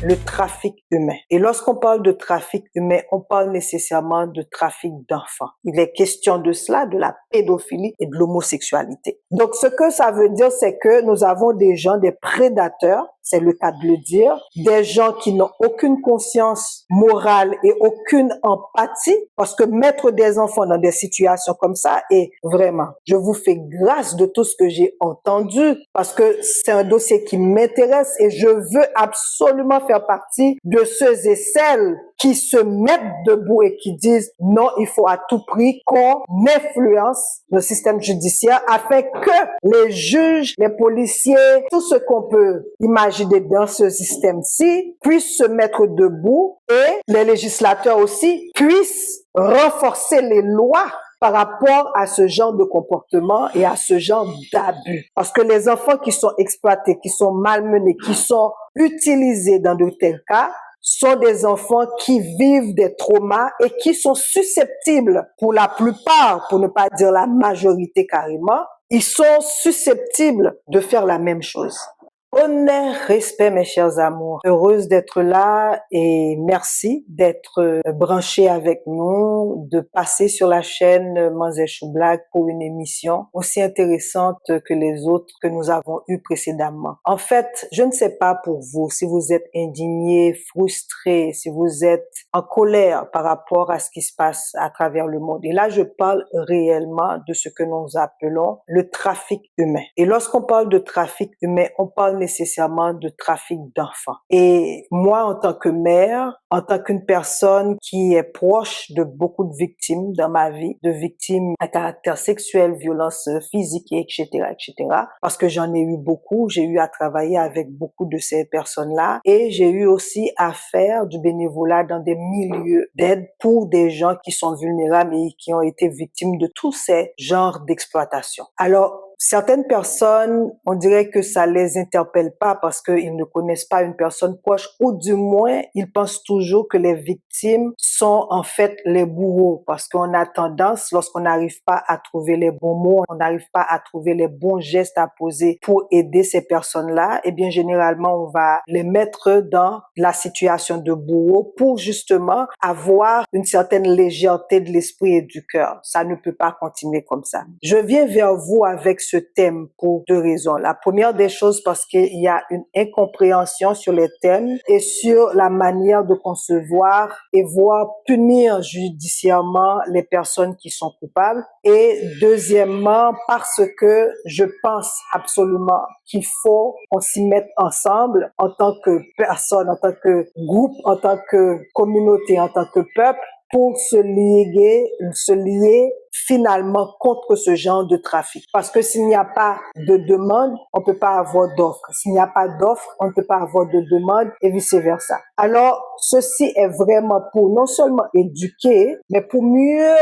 le trafic humain. Et lorsqu'on parle de trafic humain, on parle nécessairement de trafic d'enfants. Il est question de cela, de la pédophilie et de l'homosexualité. Donc, ce que ça veut dire, c'est que nous avons des gens, des prédateurs, c'est le cas de le dire, des gens qui n'ont aucune conscience morale et aucune empathie, parce que mettre des enfants dans des situations comme ça, et vraiment, je vous fais grâce de tout ce que j'ai entendu, parce que c'est un dossier qui m'intéresse et je veux absolument faire partie de ceux et celles qui se mettent debout et qui disent non, il faut à tout prix qu'on influence le système judiciaire afin que les juges, les policiers, tout ce qu'on peut imaginer dans ce système-ci puissent se mettre debout et les législateurs aussi puissent renforcer les lois par rapport à ce genre de comportement et à ce genre d'abus. Parce que les enfants qui sont exploités, qui sont malmenés, qui sont utilisés dans de tels cas, sont des enfants qui vivent des traumas et qui sont susceptibles, pour la plupart, pour ne pas dire la majorité carrément, ils sont susceptibles de faire la même chose. Honneur, respect, mes chers amours. Heureuse d'être là et merci d'être branchés avec nous, de passer sur la chaîne Manzé Choublack pour une émission aussi intéressante que les autres que nous avons eues précédemment. En fait, je ne sais pas pour vous si vous êtes indigné, frustré, si vous êtes en colère par rapport à ce qui se passe à travers le monde. Et là, je parle réellement de ce que nous appelons le trafic humain. Et lorsqu'on parle de trafic humain, on parle nécessairement de trafic d'enfants. Et moi, en tant que mère, en tant qu'une personne qui est proche de beaucoup de victimes dans ma vie, de victimes à caractère sexuel, violence physique, etc., parce que j'en ai eu beaucoup, j'ai eu à travailler avec beaucoup de ces personnes-là et j'ai eu aussi à faire du bénévolat dans des milieux d'aide pour des gens qui sont vulnérables et qui ont été victimes de tous ces genres d'exploitation. Alors, certaines personnes, on dirait que ça les interpelle pas parce qu'ils ne connaissent pas une personne proche ou du moins, ils pensent toujours que les victimes sont en fait les bourreaux parce qu'on a tendance, lorsqu'on n'arrive pas à trouver les bons mots, on n'arrive pas à trouver les bons gestes à poser pour aider ces personnes-là, eh bien, généralement, on va les mettre dans la situation de bourreau pour justement avoir une certaine légèreté de l'esprit et du cœur. Ça ne peut pas continuer comme ça. Je viens vers vous avec ce thème pour deux raisons. La première des choses parce qu'il y a une incompréhension sur les thèmes et sur la manière de concevoir et voir punir judiciairement les personnes qui sont coupables. Et deuxièmement, parce que je pense absolument qu'il faut qu'on s'y mette ensemble en tant que personne, en tant que groupe, en tant que communauté, en tant que peuple, pour se lier finalement contre ce genre de trafic. Parce que s'il n'y a pas de demande, on ne peut pas avoir d'offre. S'il n'y a pas d'offre, on ne peut pas avoir de demande et vice-versa. Alors, ceci est vraiment pour non seulement éduquer, mais pour mieux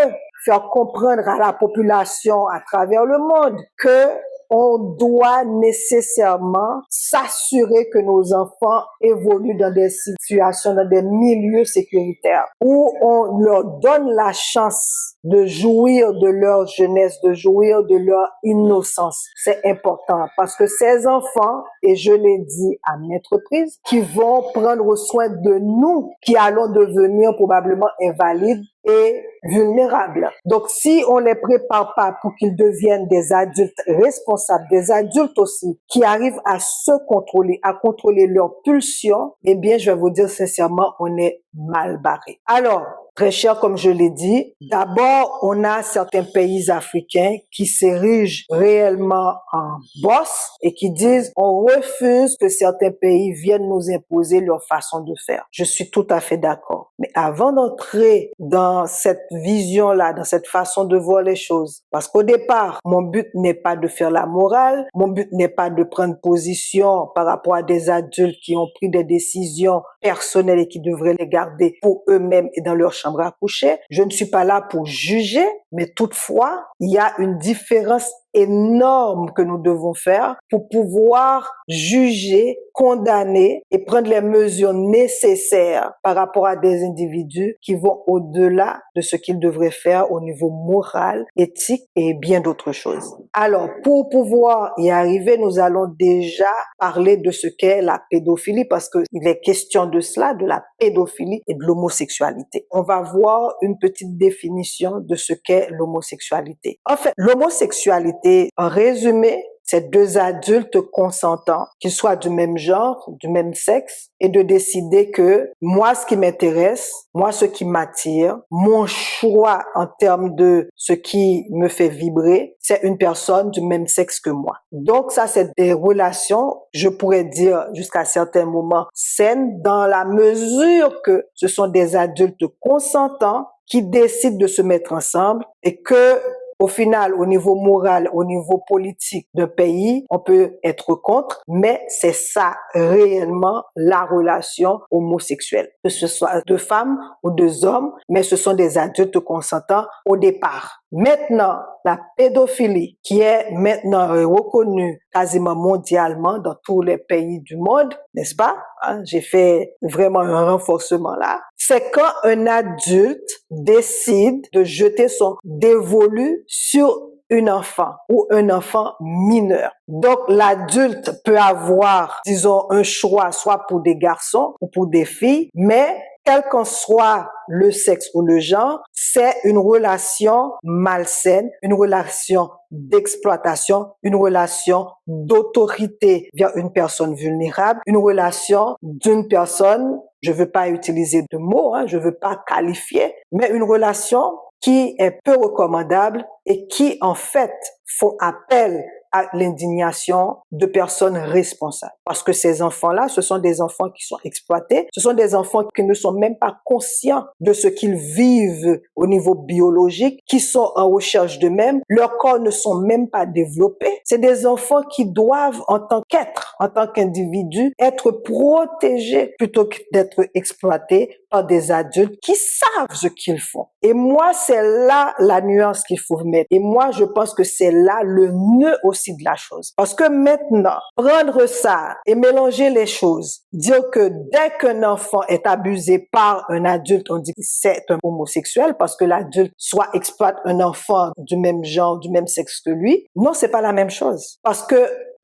faire comprendre à la population à travers le monde que on doit nécessairement s'assurer que nos enfants évoluent dans des situations, dans des milieux sécuritaires où on leur donne la chance de jouir de leur jeunesse, de jouir de leur innocence. C'est important parce que ces enfants, et je l'ai dit à maintes reprises, qui vont prendre soin de nous, qui allons devenir probablement invalides et vulnérables. Donc, si on les prépare pas pour qu'ils deviennent des adultes responsables, des adultes aussi, qui arrivent à se contrôler, à contrôler leurs pulsions, eh bien, je vais vous dire sincèrement, on est mal barré. Alors, très cher, comme je l'ai dit, d'abord, on a certains pays africains qui s'érigent réellement en boss et qui disent on refuse que certains pays viennent nous imposer leur façon de faire. Je suis tout à fait d'accord. Mais avant d'entrer dans cette vision-là, dans cette façon de voir les choses, parce qu'au départ, mon but n'est pas de faire la morale, mon but n'est pas de prendre position par rapport à des adultes qui ont pris des décisions personnelles et qui devraient les garder pour eux-mêmes et dans leur chambre à coucher. Je ne suis pas là pour juger, mais toutefois, il y a une différence énorme que nous devons faire pour pouvoir juger, condamner et prendre les mesures nécessaires par rapport à des individus qui vont au-delà de ce qu'ils devraient faire au niveau moral, éthique et bien d'autres choses. Alors, pour pouvoir y arriver, nous allons déjà parler de ce qu'est la pédophilie parce qu'il est question de cela, de la pédophilie et de l'homosexualité. On va voir une petite définition de ce qu'est l'homosexualité. En fait, l'homosexualité, en résumé, c'est deux adultes consentants, qu'ils soient du même genre, du même sexe, et de décider que moi, ce qui m'intéresse, moi, ce qui m'attire, mon choix en termes de ce qui me fait vibrer, c'est une personne du même sexe que moi. Donc ça, c'est des relations, je pourrais dire jusqu'à certains moments, saines dans la mesure que ce sont des adultes consentants qui décident de se mettre ensemble et que au final, au niveau moral, au niveau politique d'un pays, on peut être contre, mais c'est ça réellement la relation homosexuelle. Que ce soit deux femmes ou deux hommes, mais ce sont des adultes consentants au départ. Maintenant, la pédophilie, qui est maintenant reconnue quasiment mondialement dans tous les pays du monde, n'est-ce pas? J'ai fait vraiment un renforcement là. C'est quand un adulte décide de jeter son dévolu sur un enfant ou un enfant mineur. Donc, l'adulte peut avoir, disons, un choix soit pour des garçons ou pour des filles, mais quel qu'en soit le sexe ou le genre, c'est une relation malsaine, une relation d'exploitation, une relation d'autorité vers une personne vulnérable, une relation d'une personne, je veux pas utiliser de mots, je veux pas qualifier, mais une relation qui est peu recommandable et qui, en fait, font appel à l'indignation de personnes responsables. Parce que ces enfants-là, ce sont des enfants qui sont exploités, ce sont des enfants qui ne sont même pas conscients de ce qu'ils vivent au niveau biologique, qui sont en recherche d'eux-mêmes, leurs corps ne sont même pas développés. C'est des enfants qui doivent, en tant qu'être, en tant qu'individu, être protégés plutôt que d'être exploités par des adultes qui savent ce qu'ils font. Et moi, c'est là la nuance qu'il faut mettre. Et moi, je pense que c'est là le nœud aussi de la chose. Parce que maintenant, prendre ça et mélanger les choses, dire que dès qu'un enfant est abusé par un adulte, on dit que c'est un homosexuel parce que l'adulte soit exploite un enfant du même genre, du même sexe que lui. Non, c'est pas la même chose. Parce que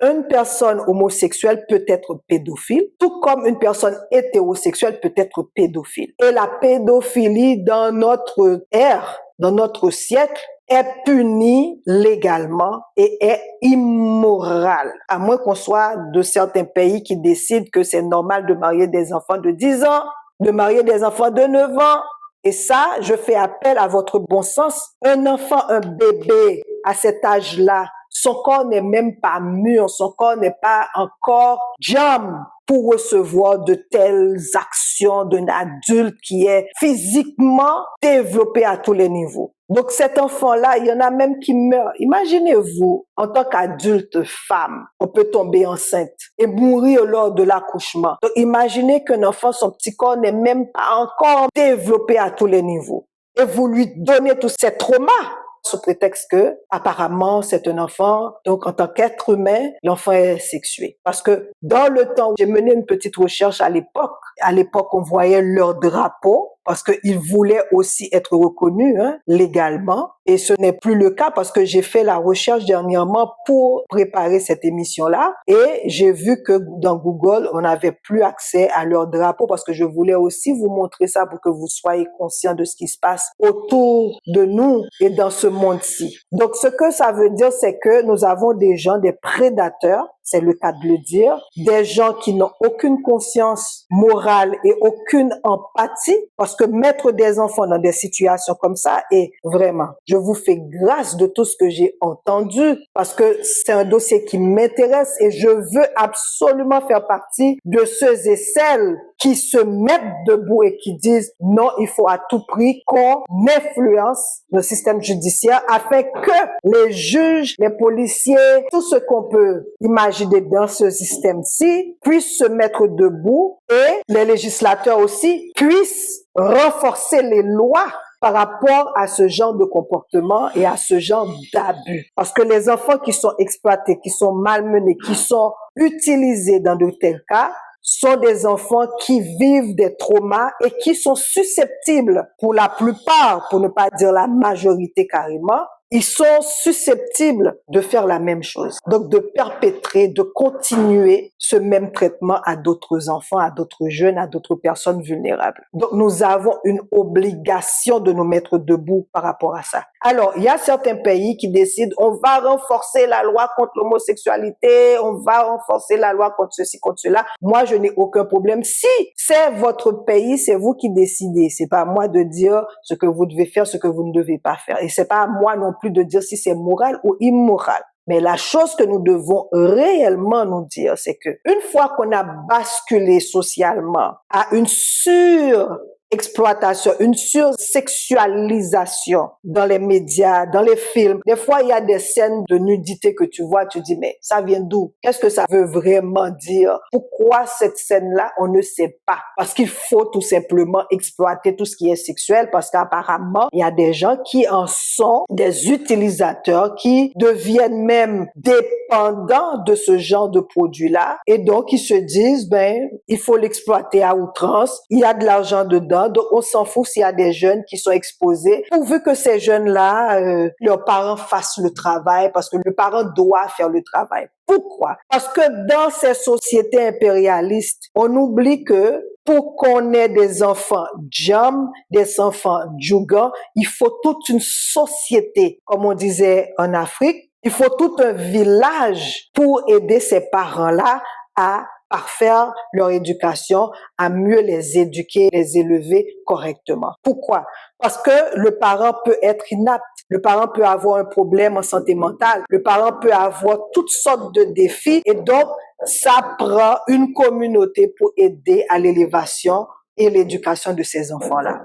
une personne homosexuelle peut être pédophile, tout comme une personne hétérosexuelle peut être pédophile. Et la pédophilie dans notre ère, dans notre siècle, est punie légalement et est immorale. À moins qu'on soit de certains pays qui décident que c'est normal de marier des enfants de 10 ans, de marier des enfants de 9 ans. Et ça, je fais appel à votre bon sens. Un enfant, un bébé à cet âge-là, son corps n'est même pas mûr, son corps n'est pas encore jam pour recevoir de telles actions d'un adulte qui est physiquement développé à tous les niveaux. Donc cet enfant-là, il y en a même qui meurent. Imaginez-vous, en tant qu'adulte femme, on peut tomber enceinte et mourir lors de l'accouchement. Donc imaginez qu'un enfant, son petit corps n'est même pas encore développé à tous les niveaux. Et vous lui donnez tous ces traumas sous prétexte que, apparemment, c'est un enfant. Donc, en tant qu'être humain, l'enfant est sexué. Parce que dans le temps, j'ai mené une petite recherche à l'époque. À l'époque, on voyait leur drapeau parce qu'ils voulaient aussi être reconnus légalement. Et ce n'est plus le cas parce que j'ai fait la recherche dernièrement pour préparer cette émission-là. Et j'ai vu que dans Google, on n'avait plus accès à leur drapeau parce que je voulais aussi vous montrer ça pour que vous soyez conscients de ce qui se passe autour de nous et dans ce monde-ci. Donc, ce que ça veut dire, c'est que nous avons des gens, des prédateurs, c'est le cas de le dire, des gens qui n'ont aucune conscience morale et aucune empathie, parce que mettre des enfants dans des situations comme ça, et vraiment, je vous fais grâce de tout ce que j'ai entendu, parce que c'est un dossier qui m'intéresse et je veux absolument faire partie de ceux et celles qui se mettent debout et qui disent non, il faut à tout prix qu'on influence le système judiciaire afin que les juges, les policiers, tout ce qu'on peut imaginer dans ce système-ci puissent se mettre debout et les législateurs aussi puissent renforcer les lois par rapport à ce genre de comportement et à ce genre d'abus. Parce que les enfants qui sont exploités, qui sont malmenés, qui sont utilisés dans de tels cas, sont des enfants qui vivent des traumas et qui sont susceptibles, pour la plupart, pour ne pas dire la majorité carrément, ils sont susceptibles de faire la même chose. Donc, de perpétrer, de continuer ce même traitement à d'autres enfants, à d'autres jeunes, à d'autres personnes vulnérables. Donc, nous avons une obligation de nous mettre debout par rapport à ça. Alors, il y a certains pays qui décident, on va renforcer la loi contre l'homosexualité, on va renforcer la loi contre ceci, contre cela. Moi, je n'ai aucun problème. Si c'est votre pays, c'est vous qui décidez. C'est pas à moi de dire ce que vous devez faire, ce que vous ne devez pas faire. Et c'est pas à moi non plus de dire si c'est moral ou immoral. Mais la chose que nous devons réellement nous dire, c'est que une fois qu'on a basculé socialement à une exploitation, une sursexualisation dans les médias, dans les films. Des fois, il y a des scènes de nudité que tu vois, tu dis, mais ça vient d'où? Qu'est-ce que ça veut vraiment dire? Pourquoi cette scène-là? On ne sait pas. Parce qu'il faut tout simplement exploiter tout ce qui est sexuel, parce qu'apparemment, il y a des gens qui en sont des utilisateurs, qui deviennent même dépendants de ce genre de produit-là, et donc ils se disent, ben, il faut l'exploiter à outrance, il y a de l'argent dedans, donc on s'en fout s'il y a des jeunes qui sont exposés, pourvu que ces jeunes-là, leurs parents fassent le travail, parce que le parent doit faire le travail. Pourquoi? Parce que dans ces sociétés impérialistes, on oublie que pour qu'on ait des enfants jam, des enfants djougans, il faut toute une société, comme on disait en Afrique, il faut tout un village pour aider ces parents-là à parfaire leur éducation, à mieux les éduquer, les élever correctement. Pourquoi? Parce que le parent peut être inapte, le parent peut avoir un problème en santé mentale, le parent peut avoir toutes sortes de défis et donc ça prend une communauté pour aider à l'élévation et l'éducation de ces enfants-là.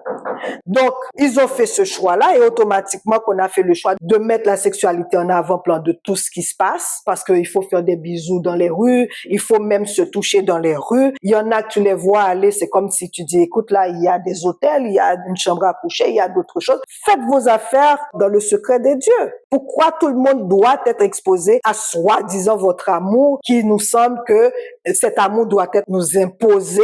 Donc, ils ont fait ce choix-là et automatiquement qu'on a fait le choix de mettre la sexualité en avant-plan de tout ce qui se passe parce qu'il faut faire des bisous dans les rues, il faut même se toucher dans les rues. Il y en a que tu les vois aller, c'est comme si tu dis, écoute, là, il y a des hôtels, il y a une chambre à coucher, il y a d'autres choses. Faites vos affaires dans le secret des dieux. Pourquoi tout le monde doit être exposé à soi-disant votre amour qui nous semble que cet amour doit être nous imposé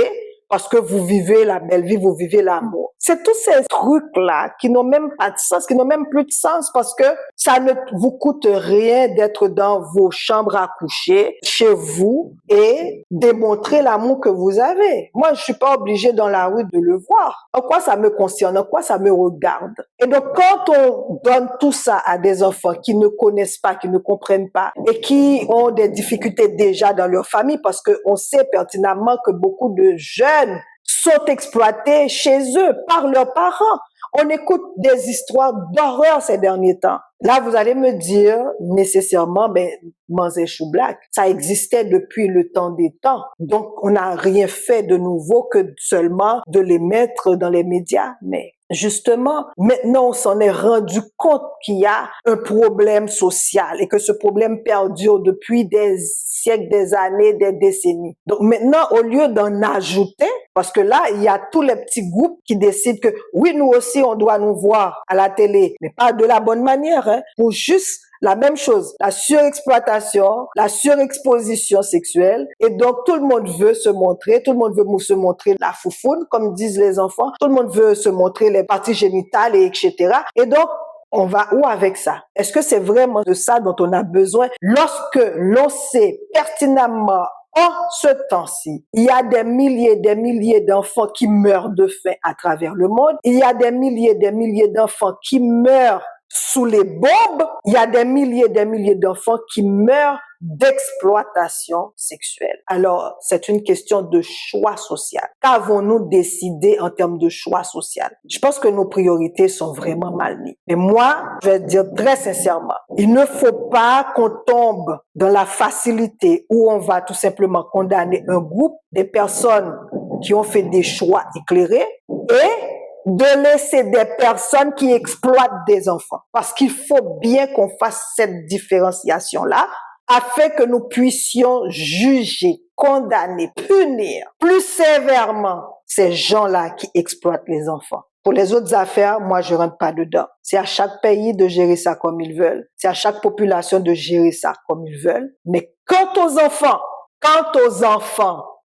parce que vous vivez la belle vie, vous vivez l'amour. C'est tous ces trucs-là qui n'ont même pas de sens, qui n'ont même plus de sens parce que ça ne vous coûte rien d'être dans vos chambres à coucher, chez vous, et démontrer l'amour que vous avez. Moi, je suis pas obligée dans la rue de le voir. En quoi ça me concerne? En quoi ça me regarde? Et donc, quand on donne tout ça à des enfants qui ne connaissent pas, qui ne comprennent pas et qui ont des difficultés déjà dans leur famille parce qu'on sait pertinemment que beaucoup de jeunes sont exploités chez eux par leurs parents. On écoute des histoires d'horreur ces derniers temps. Là, vous allez me dire nécessairement, ben, Manzé Chou Black, ça existait depuis le temps des temps. Donc, on n'a rien fait de nouveau que seulement de les mettre dans les médias. Mais justement, maintenant, on s'en est rendu compte qu'il y a un problème social et que ce problème perdure depuis des siècles, des années, des décennies. Donc maintenant, au lieu d'en ajouter, parce que là, il y a tous les petits groupes qui décident que oui, nous aussi, on doit nous voir à la télé, mais pas de la bonne manière, hein, pour juste la même chose, la surexploitation, la surexposition sexuelle. Et donc, tout le monde veut se montrer, tout le monde veut se montrer la foufoune, comme disent les enfants. Tout le monde veut se montrer les parties génitales, et etc. Et donc, on va où avec ça? Est-ce que c'est vraiment de ça dont on a besoin lorsque l'on sait pertinemment en ce temps-ci, il y a des milliers d'enfants qui meurent de faim à travers le monde. Il y a des milliers d'enfants qui meurent sous les bombes. Il y a des milliers d'enfants qui meurent d'exploitation sexuelle. Alors, c'est une question de choix social. Qu'avons-nous décidé en termes de choix social? Je pense que nos priorités sont vraiment mal mises. Mais moi, je vais dire très sincèrement, il ne faut pas qu'on tombe dans la facilité où on va tout simplement condamner un groupe des personnes qui ont fait des choix éclairés et de laisser des personnes qui exploitent des enfants. Parce qu'il faut bien qu'on fasse cette différenciation-là afin que nous puissions juger, condamner, punir plus sévèrement ces gens-là qui exploitent les enfants. Pour les autres affaires, moi, je rentre pas dedans. C'est à chaque pays de gérer ça comme ils veulent. C'est à chaque population de gérer ça comme ils veulent. Mais quant aux enfants,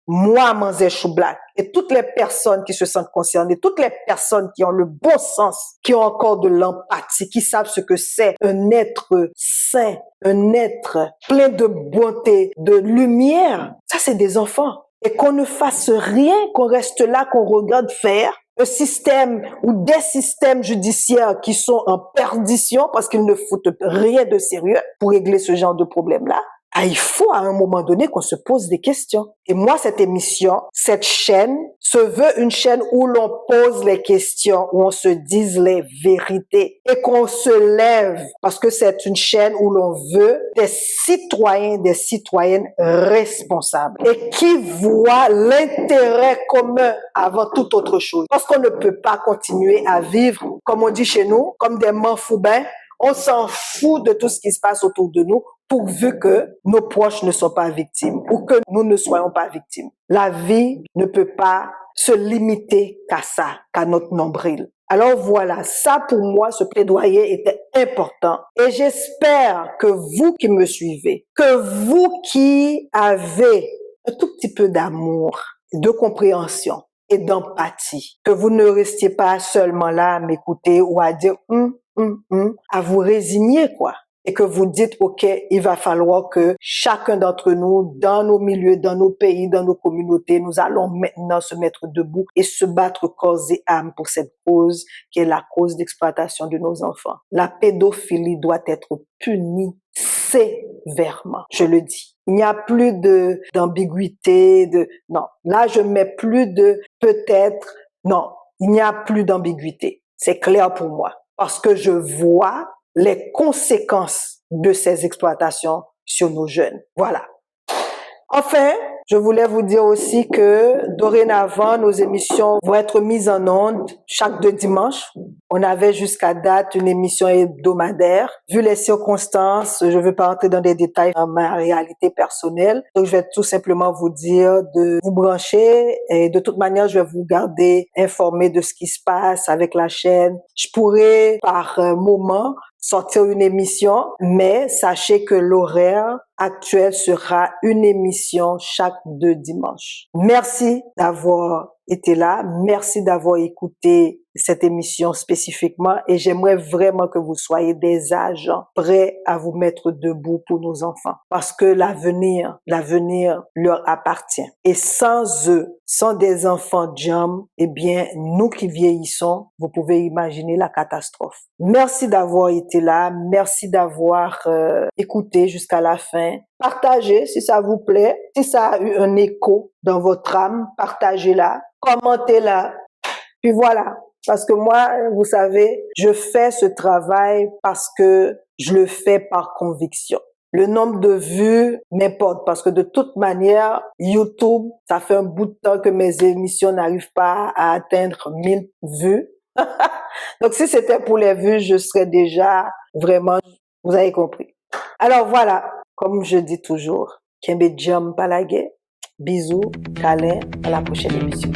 moi, Manzé Choublack, et toutes les personnes qui se sentent concernées, toutes les personnes qui ont le bon sens, qui ont encore de l'empathie, qui savent ce que c'est un être sain, un être plein de bonté, de lumière, ça, c'est des enfants. Et qu'on ne fasse rien, qu'on reste là, qu'on regarde faire un système ou des systèmes judiciaires qui sont en perdition parce qu'ils ne foutent rien de sérieux pour régler ce genre de problème-là. Ah, il faut à un moment donné qu'on se pose des questions. Et moi, cette émission, cette chaîne, se veut une chaîne où l'on pose les questions, où on se dise les vérités et qu'on se lève parce que c'est une chaîne où l'on veut des citoyens, des citoyennes responsables et qui voient l'intérêt commun avant toute autre chose. Parce qu'on ne peut pas continuer à vivre, comme on dit chez nous, comme des manfoubins. On s'en fout de tout ce qui se passe autour de nous pourvu que nos proches ne soient pas victimes ou que nous ne soyons pas victimes. La vie ne peut pas se limiter qu'à ça, qu'à notre nombril. Alors voilà, ça pour moi, ce plaidoyer était important et j'espère que vous qui me suivez, que vous qui avez un tout petit peu d'amour, de compréhension et d'empathie, que vous ne restiez pas seulement là à m'écouter ou à dire à vous résigner, quoi. Et que vous dites, OK, il va falloir que chacun d'entre nous, dans nos milieux, dans nos pays, dans nos communautés, nous allons maintenant se mettre debout et se battre corps et âme pour cette cause qui est la cause d'exploitation de nos enfants. La pédophilie doit être punie sévèrement, je le dis. Il n'y a plus d'ambiguïté, non. Là, je mets plus de peut-être, non. Il n'y a plus d'ambiguïté. C'est clair pour moi. Parce que je vois les conséquences de ces exploitations sur nos jeunes. Voilà. Enfin, je voulais vous dire aussi que dorénavant, nos émissions vont être mises en ondes chaque 2 dimanches. On avait jusqu'à date une émission hebdomadaire. Vu les circonstances, je ne veux pas entrer dans des détails dans ma réalité personnelle. Donc, je vais tout simplement vous dire de vous brancher et de toute manière, je vais vous garder informé de ce qui se passe avec la chaîne. Je pourrais, par moment, sortir une émission, mais sachez que l'horaire actuel sera une émission chaque 2 dimanches. Merci d'avoir été là. Merci d'avoir écouté cette émission spécifiquement et j'aimerais vraiment que vous soyez des agents prêts à vous mettre debout pour nos enfants parce que l'avenir leur appartient. Et sans eux, sans des enfants jam, eh bien, nous qui vieillissons, vous pouvez imaginer la catastrophe. Merci d'avoir été là. Merci d'avoir écouté jusqu'à la fin. Partagez si ça vous plaît. Si ça a eu un écho dans votre âme, partagez-la, commentez-la. Puis voilà. Parce que moi, vous savez, je fais ce travail parce que je le fais par conviction. Le nombre de vues m'importe parce que de toute manière, YouTube, ça fait un bout de temps que mes émissions n'arrivent pas à atteindre 1000 vues. Donc si c'était pour les vues, je serais déjà vraiment, vous avez compris. Alors voilà, comme je dis toujours, Kembe Jam Palagé, bisous, câlin, à la prochaine émission.